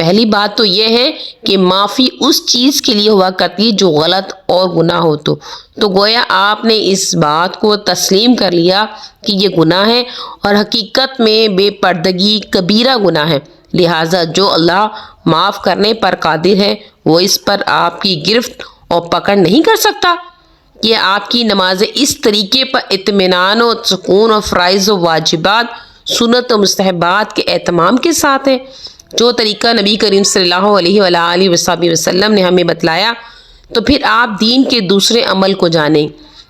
پہلی بات تو یہ ہے کہ معافی اس چیز کے لیے ہوا کرتی ہے جو غلط اور گناہ ہو تو گویا آپ نے اس بات کو تسلیم کر لیا کہ یہ گناہ ہے اور حقیقت میں بے پردگی کبیرہ گناہ ہے، لہٰذا جو اللہ معاف کرنے پر قادر ہے وہ اس پر آپ کی گرفت اور پکڑ نہیں کر سکتا۔ کہ آپ کی نمازیں اس طریقے پر اطمینان و سکون اور فرائض و واجبات، سنت و مستحبات کے اہتمام کے ساتھ ہے، جو طریقہ نبی کریم صلی اللہ علیہ وآلہ وسلم نے ہمیں بتلایا، تو پھر آپ دین کے دوسرے عمل کو جانیں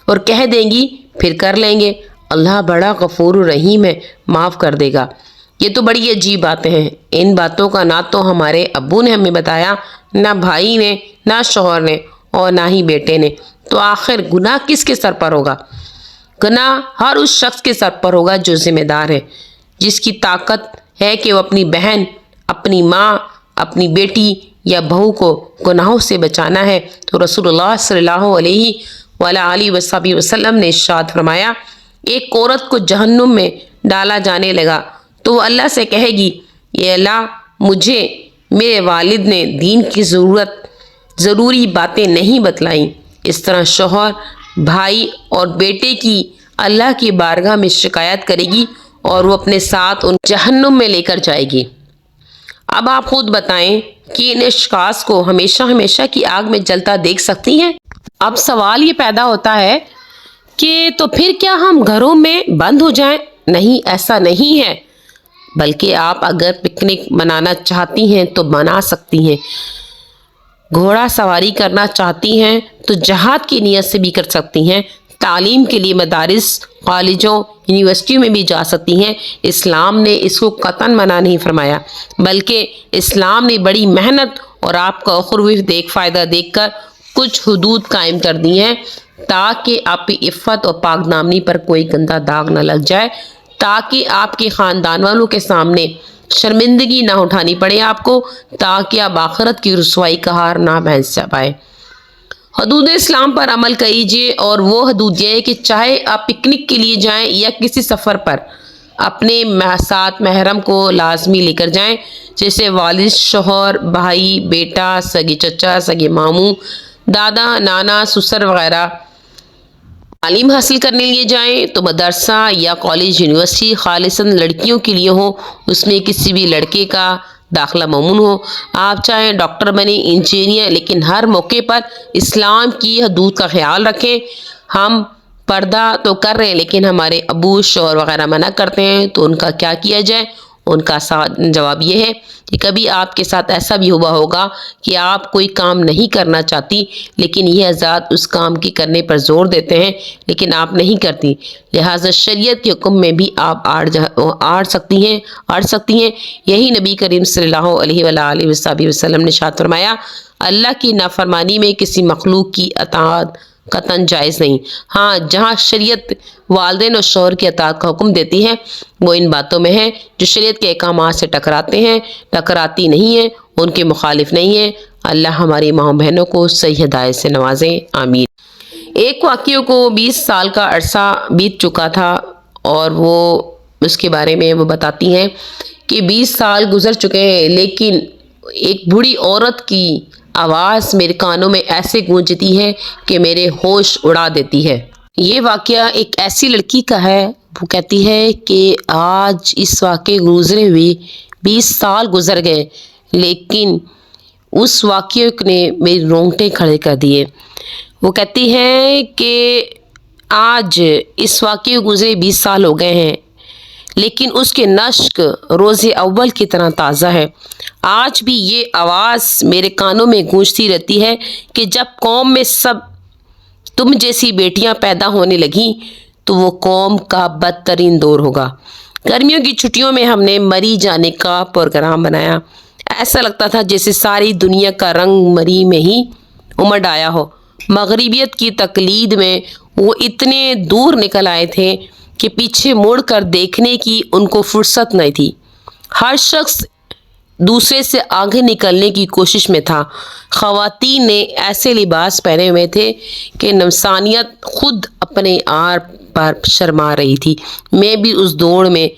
اور کہہ دیں گی پھر کر لیں گے، اللہ بڑا غفور و رحیم ہے، معاف کر دے گا۔ یہ تو بڑی عجیب باتیں ہیں۔ ان باتوں کا نہ تو ہمارے ابو نے ہمیں بتایا، نہ بھائی نے، نہ شوہر نے، اور نہ ہی بیٹے نے۔ تو آخر گناہ کس کے سر پر ہوگا؟ گناہ ہر اس شخص کے سر پر ہوگا جو ذمہ دار ہے، جس کی طاقت ہے کہ وہ اپنی بہن، اپنی ماں، اپنی بیٹی یا بہو کو گناہوں سے بچانا ہے۔ تو رسول اللہ صلی اللہ علیہ وآلہ وسلم نے ارشاد فرمایا، ایک عورت کو جہنم میں ڈالا جانے لگا تو وہ اللہ سے کہے گی، اے اللہ، مجھے میرے والد نے دین کی ضروری باتیں نہیں بتلائیں۔ اس طرح شوہر، بھائی اور بیٹے کی اللہ کی بارگاہ میں شکایت کرے گی اور وہ اپنے ساتھ ان جہنم میں لے کر جائے گی۔ اب آپ خود بتائیں کہ ان اشخاص کو ہمیشہ ہمیشہ کی آگ میں جلتا دیکھ سکتی ہیں؟ اب سوال یہ پیدا ہوتا ہے کہ تو پھر کیا ہم گھروں میں بند ہو جائیں؟ نہیں، ایسا نہیں ہے، بلکہ آپ اگر پکنک منانا چاہتی ہیں تو بنا سکتی ہیں، گھوڑا سواری کرنا چاہتی ہیں تو جہاد کی نیت سے بھی کر سکتی ہیں، تعلیم کے لیے مدارس، کالجوں، یونیورسٹیوں میں بھی جا سکتی ہیں۔ اسلام نے اس کو قطعاً منع نہیں فرمایا، بلکہ اسلام نے بڑی محنت اور آپ کا اخروی فائدہ دیکھ کر کچھ حدود قائم کر دی ہیں تاکہ آپ کی عفت اور پاک دامنی پر کوئی گندا داغ نہ لگ جائے، تاکہ آپ کے خاندان والوں کے سامنے شرمندگی نہ اٹھانی پڑے آپ کو، تاکہ آپ آخرت کی رسوائی کا ہار نہ پہن پائے۔ حدود اسلام پر عمل کیجیے، اور وہ حدود یہ ہے کہ چاہے آپ پکنک کے لیے جائیں یا کسی سفر پر، اپنے ساتھ محرم کو لازمی لے کر جائیں، جیسے والد، شوہر، بھائی، بیٹا، سگے چچا، سگے ماموں، دادا، نانا، سسر وغیرہ۔ تعلیم حاصل کرنے لیے جائیں تو مدرسہ یا کالج، یونیورسٹی خالصاً لڑکیوں کے لیے ہو، اس میں کسی بھی لڑکے کا داخلہ ممنوع ہو۔ آپ چاہیں ڈاکٹر بنیں، انجینئر، لیکن ہر موقع پر اسلام کی حدود کا خیال رکھیں۔ ہم پردہ تو کر رہے ہیں لیکن ہمارے ابو، شوہر وغیرہ منع کرتے ہیں، تو ان کا کیا کیا جائے؟ ان کا جواب یہ ہے کہ کبھی آپ کے ساتھ ایسا بھی ہوا ہوگا کہ آپ کوئی کام نہیں کرنا چاہتی، لیکن یہ حضرات اس کام کی کرنے پر زور دیتے ہیں، لیکن آپ نہیں کرتی، لہٰذا شریعت کے حکم میں بھی آپ آڑ سکتی ہیں۔ یہی نبی کریم صلی اللہ علیہ وآلہ وسلم نے ارشاد فرمایا، اللہ کی نافرمانی میں کسی مخلوق کی اطاعت قطعاً جائز نہیں۔ ہاں، جہاں شریعت والدین اور شوہر کی اطاعت کا حکم دیتی ہے وہ ان باتوں میں ہے جو شریعت کے احکامات سے ٹکراتی نہیں ہیں، ان کے مخالف نہیں ہیں۔ اللہ ہماری ماں بہنوں کو صحیح ہدایت سے نوازے، آمین۔ ایک واقعے کو 20 سال کا عرصہ بیت چکا تھا، اور وہ اس کے بارے میں وہ بتاتی ہیں کہ 20 سال گزر چکے ہیں، لیکن ایک بوڑھی عورت کی آواز میرے کانوں میں ایسے گونجتی ہے کہ میرے ہوش اڑا دیتی ہے۔ یہ واقعہ ایک ایسی لڑکی کا ہے، وہ کہتی ہے کہ آج اس واقعے گزرے ہوئے 20 سال گزر گئے، لیکن اس واقعے نے میرے رونگٹے کھڑے کر دیے۔ وہ کہتی ہے کہ آج اس واقعے گزرے 20 سال ہو گئے ہیں، لیکن اس کے نشق روز اول کی طرح تازہ ہے۔ آج بھی یہ آواز میرے کانوں میں گونجتی رہتی ہے کہ جب قوم میں سب تم جیسی بیٹیاں پیدا ہونے لگیں تو وہ قوم کا بدترین دور ہوگا۔ گرمیوں کی چھٹیوں میں ہم نے مری جانے کا پروگرام بنایا۔ ایسا لگتا تھا جیسے ساری دنیا کا رنگ مری میں ہی امڈ آیا ہو۔ مغربیت کی تقلید میں وہ اتنے دور نکل آئے تھے کہ پیچھے مڑ کر دیکھنے کی ان کو فرصت نہیں تھی۔ ہر شخص دوسرے سے آگے نکلنے کی کوشش میں تھا۔ خواتین نے ایسے لباس پہنے ہوئے تھے کہ نفسانیت خود اپنے آپ پر شرما رہی تھی۔ میں بھی اس دوڑ میں